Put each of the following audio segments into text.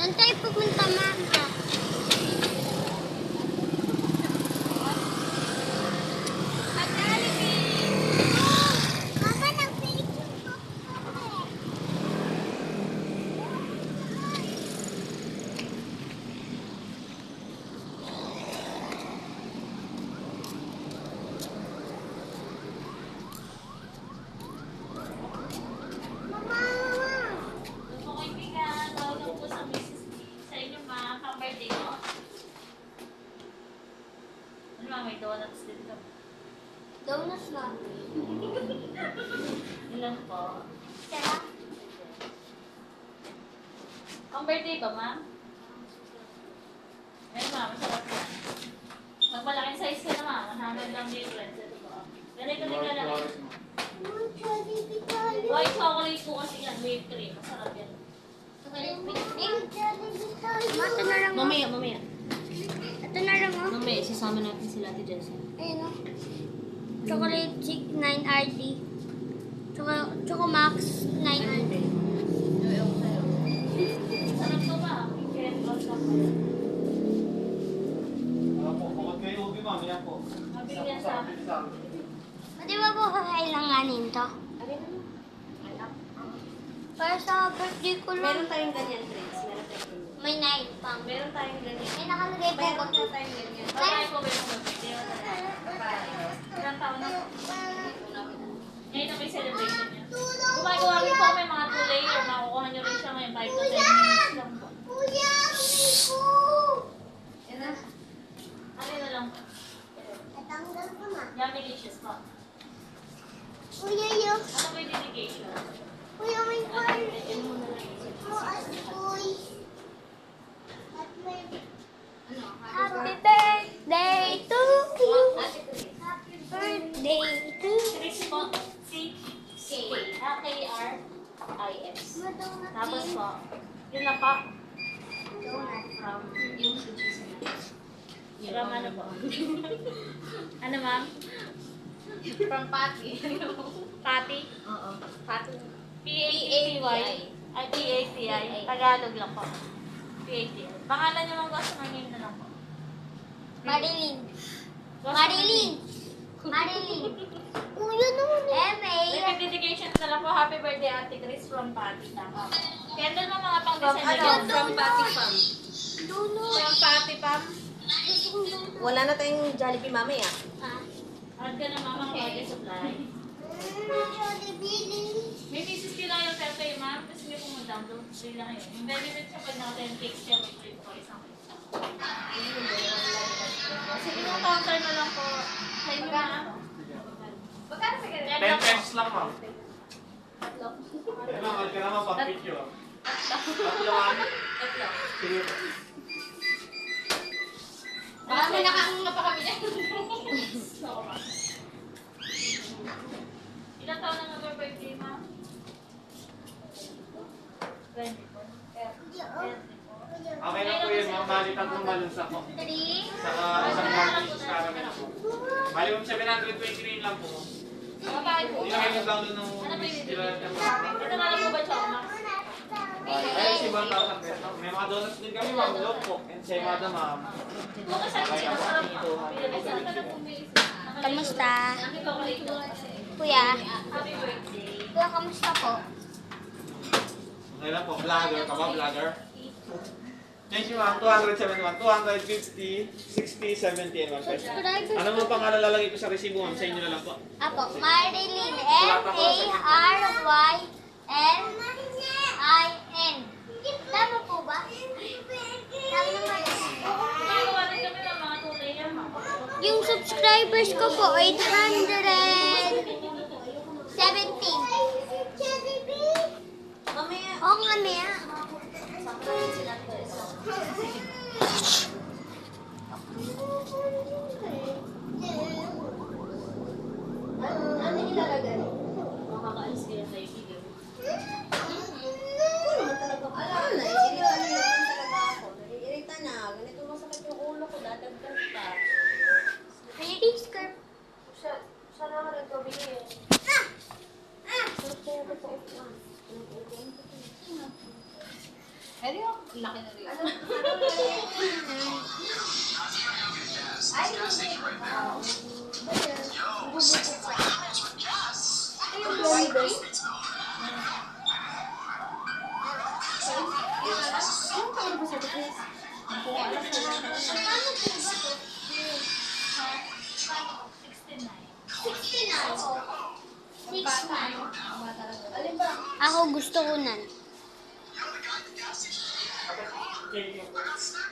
Saan tayo pupunta, Mama? Mama, nag-Facebook ko. May donuts din ka. Donuts na. Ilan po? Tara. Ang birthday ba, ma'am? Ayun, ma'am. Masarap yan. Magmalaking size ka na, ma'am. 100 lang difference. Ito po. Ganito din ka lang. White chocolate po kasi yan. Whipped cream. Masarap yan. Mata na lang. Mamaya. Ito na lang, oh. Mamaya, isasama natin sila Ate Jensen. Ayun, oh. Chocolate chick 9RD. Choco Max 9RD. Sarap to ba? Kaya close lang po. Bukod kayo, Ubi, ma'am. Yan po. Mabigyan sa akin. Di ba po kakailanganin to? Para sa birthday ko lang. Meron tayong ganyan, friends. Meron tayong ganyan. May night pang. Meron tayong ganyan. May nakalagay po ba? Meron na tayong ganyan. Bakit po ba yung birthday? Ilang taon na po? Ngayon na may celebration niya. Gumagawa rin po may mga 2 layer. Makukuha nyo rin siya ngayon 5 to 10 minutes lang po. Kuya, ko! Yan na. Ano na lang po? Natanggal ko na. Yummy delicious po. Kuya, yun. Ano po yung dedication? Kuya, may card. Yan muna lang. Oh, at boy. At may... Ano? Happy birthday to you. Happy birthday to you. Chris po. C-K. K-R-I-S. Tapos po. Yun lang po. From yung sushi from ano po? Ano ma'am? From Patty. Patty? Oo. Patty. P-A-T-Y. Ay, P-A-T-I. Tagalog lang po. P-A-T-I. Pangalan niyo mga customer name na lang po. Marilyn. Customer Marilyn. name. Marilyn. Kuya naman. M.A. May dedication na lang po. Happy birthday, Ate Chris from Patty. Tama. Candle mo mga pang From December. ano? From Patty Pam. Dulo. From Patty, Pam. Wala na tayong Jollibee mamaya. Add ka na mama ng body supply. May pieces kila yung pero kayo, ma'am. Gusto niyo po mag-download. Free lang yun. Yung benefit sa pag naka 10 cakes siya, may free po isang cake. Sige yung counter na lang po. Sa inyo na. Magkano sa ganyan? 10 pesos lang, ma'am. Tatlo. Yan, ma'am. Huwag ka naman pag-video. Tatlo, ma'am. Tatlo. Sige po. Marami nakakanga pa kami dyan. Ilang taon na nga birthday, ma'am? 24. Okay na po yun, ma'am. Bali, tatlong balons ako. 3. Saka isang Marquis caramel po. Bali, ma'am, 729 lang po. Bakit po? Hindi na kayo nag-download ng Ano ba yung sila. ito na lang po ba, Chokma? Ayun, si 1,000 pesos. May mga donuts din kami, ma'am. Look po. And say, madam, ma'am. Bukas sa akin, masarap po. Pinag-isa ka na po, Miss. Kamusta? Nakita ko lang ito kasi. Kuya. Happy birthday. Kuya, kamusta po? Okay lang po. Vlogger ka ba? Vlogger? Thank you, ma'am. 271, 250, 60, 70, and 1 peso. Subscribers. Ano mo pangalan lalagay ko sa resibo, ma'am? Sa inyo na lang po. Apo, Marilyn. M-A-R-Y-L-I-N. Tama po ba? Tama naman. Ginagawa din kami ng mga tulay yan, ma'am. Yung subscribers ko po, 817. Mamaya. Oo nga, Mia. Samahin sila Chris. Ano ilalagay? Makakaalis kayo sa ibigay. Ano naman talaga? Alam, naiirita na naman talaga ako. Naiirita na. Ganito masakit yung ulo ko. Dadagdag pa. Pretty skirt. Siya naman nagkabili. Sarap kaya ko sa upuan. Hello? Laki na rin. Ay, hindi. Ayun, baby. Anong taon ba sa Chris? Ang kuha lang sa Paano po ba? 69. 69. 69. Alin ba? Ako gusto ko nan.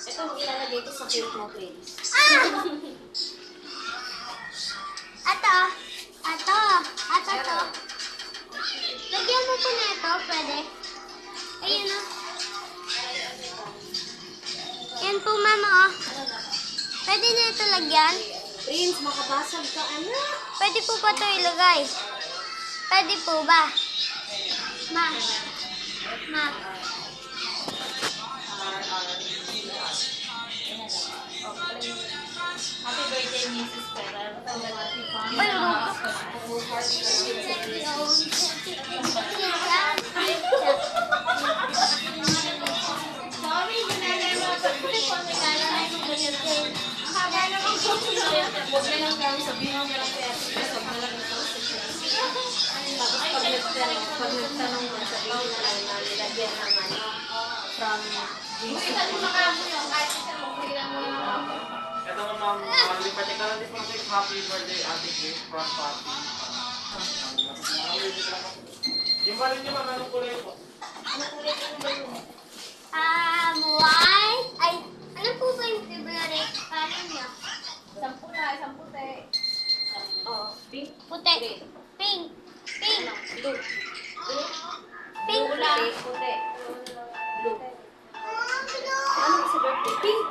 Ito ang ilalagay ko sa cake mo, please. Ato. Ato. Ato. Lagyan mo po na ito, pwede. Ayun o. Yan po, mama, oh. Pwede na ito lagyan? Prince, makabasag ka, anak. Pwede po ba ito ilagay? Pwede po ba? Ma. Ma. Happy birthday, Mrs. Ferrer. Sorry, ginagawa ko. Kasi po, may kala na yung ganyan ko. Ang haba naman ko. Huwag na lang kami sabihin mo lang kaya sabi na lang ito. Tapos pag nagtanong mo, sabihin na lang na nilagyan ng ano, from Kita mo na kamo yun. Kahit isa mo, kailan mo na. Ito mo ma'am, lipatin ka lang din po natin happy birthday Ate Kate from Papi. Yung ba rin niyo ma'am, anong kulay po? White. Ay, ano po ba yung favorite color niya? Sampu na, isang puti. oh, pink. Puti. Pink. Pink. Blue. Pink Blue, lang. puti. Blue. Ano ba sa birthday? Pink.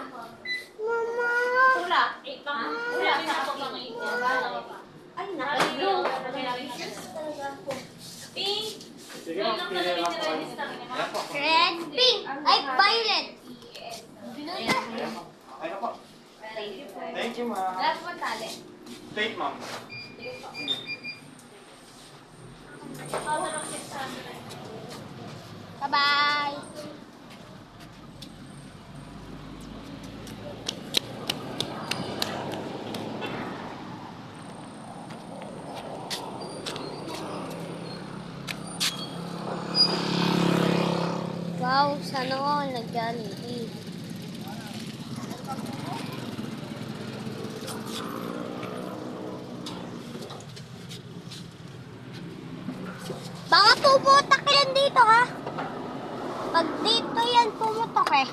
Mama. Pula. Pula. Sa ako pa ngayon. Dalawa pa. Ay, Blue. naka-blue. Pink. Sige ma'am, pili lang po kayo. Ayan po. Red. Pink. Ay, violet. Blue na. Ayan po. Okay na po. Thank you po. Thank you ma'am. Lahat mo tali. Take ma'am. Bye-bye. Wow, sana all nag-Jollibee. Baka pumutok yan dito, ha? Pag dito yan pumutok eh.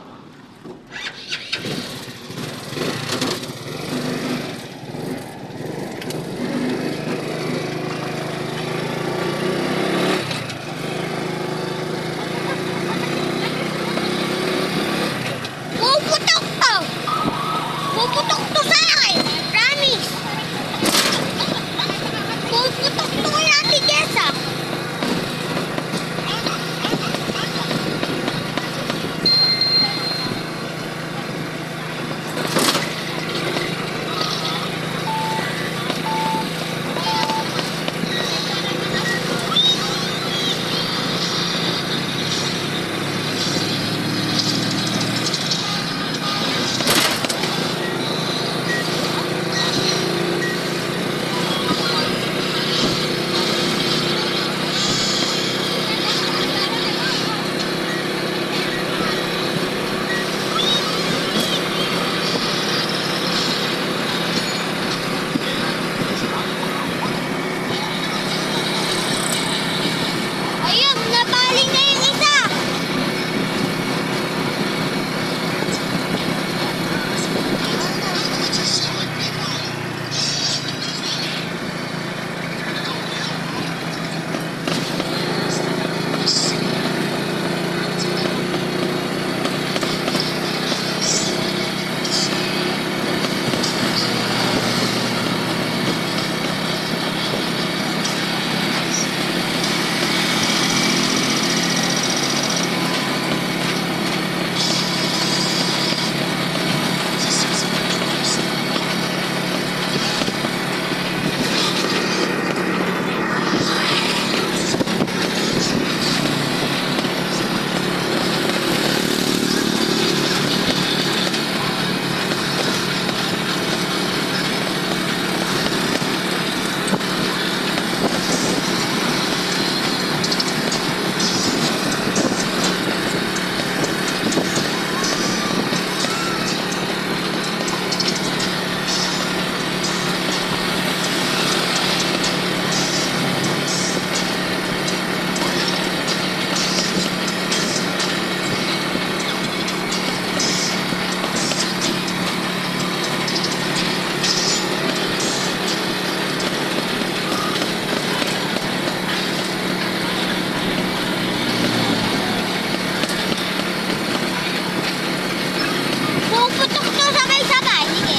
sabay-sabay. Sige.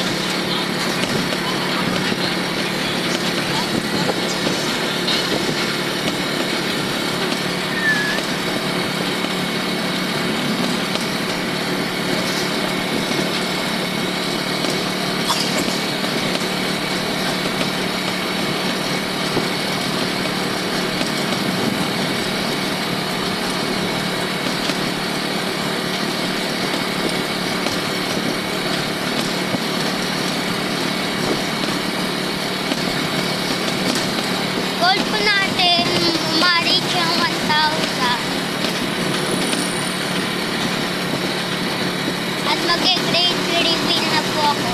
Goal po natin, ma-reach yung 1,000. At mag-grade reveal na po ako.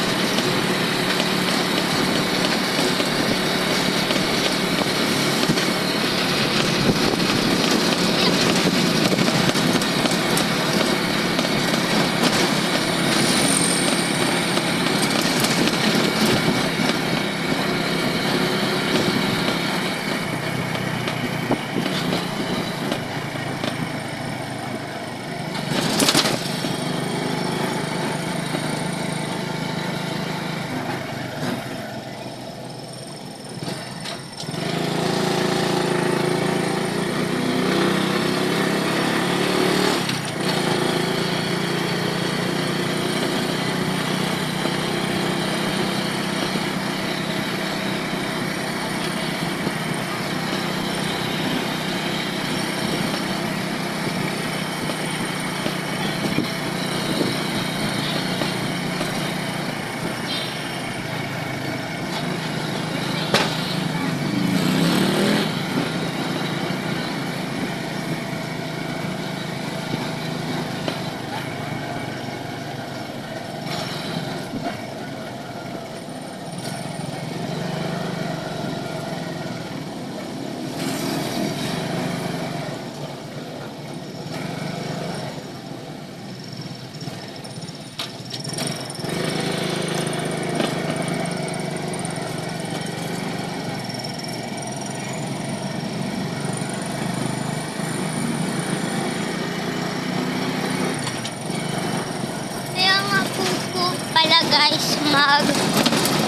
Pala guys,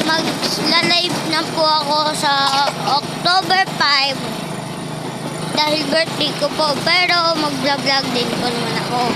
mag-live na po ako sa October 5 dahil birthday ko po, pero mag-vlog din po naman ako.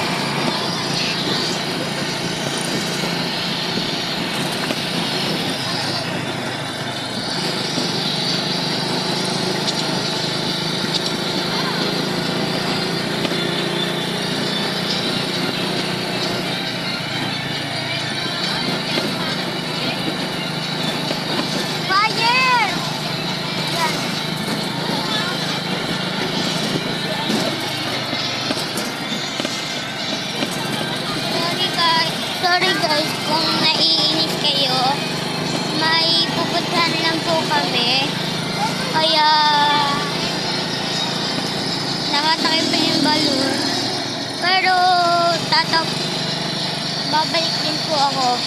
Sorry guys kung naiinis kayo. May pupuntahan lang po kami. Kaya nakatakip pa yung balloon. Pero babalik din po ako.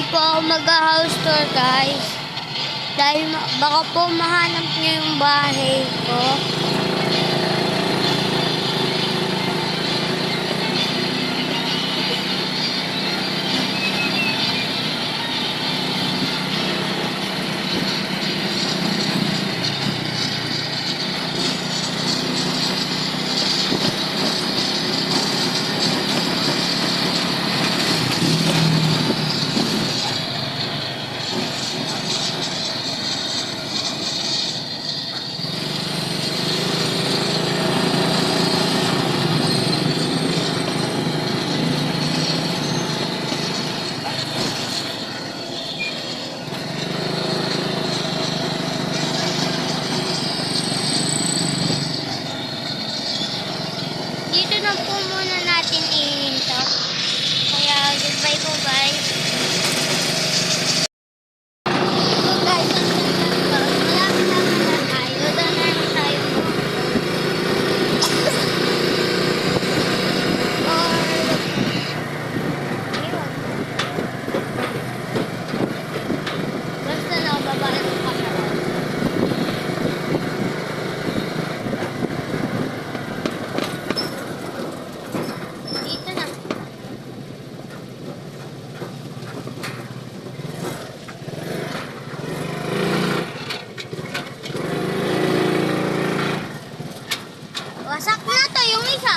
Po ako mag-house tour guys dahil baka po mahanap niyo yung bahay ko. bye po guys. So guys, malapit na tayo. Doon na tayo. Basta nakababa ng camera. Dito na. Wasak na to yung isa.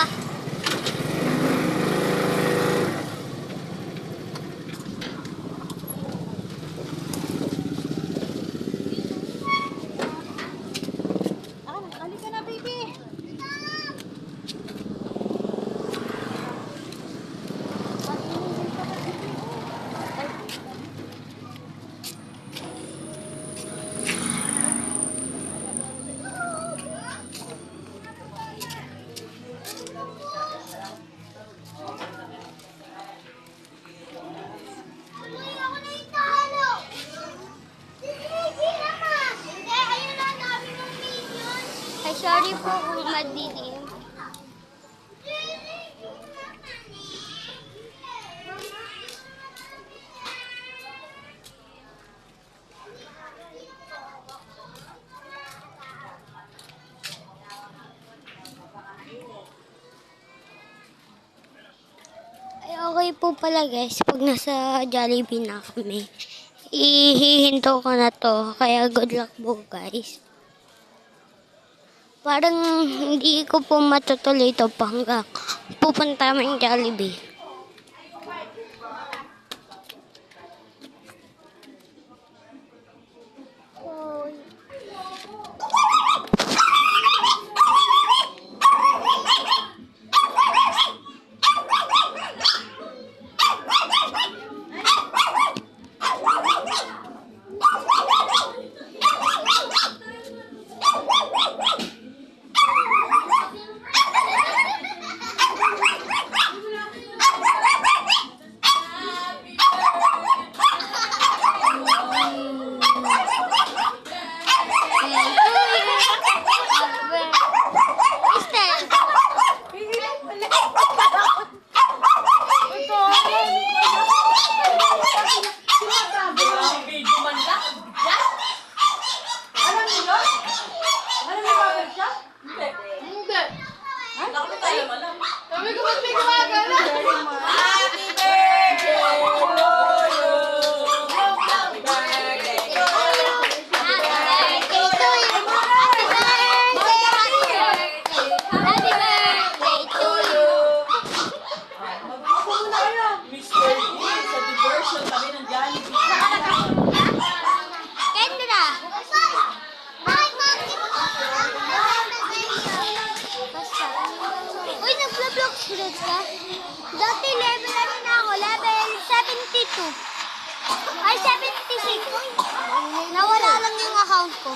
Halika na, baby. Ay, sorry po kung madilim. Ay, okay po pala guys, pag nasa Jollibee na kami. Ihihinto ko na to, kaya good luck po guys. Parang hindi ko po matutuloy ito pa hanggang pupunta ng Jollibee. Sunod ka? Dati level ano na ako? Level 72. Ay, 76. Nawala lang yung account ko.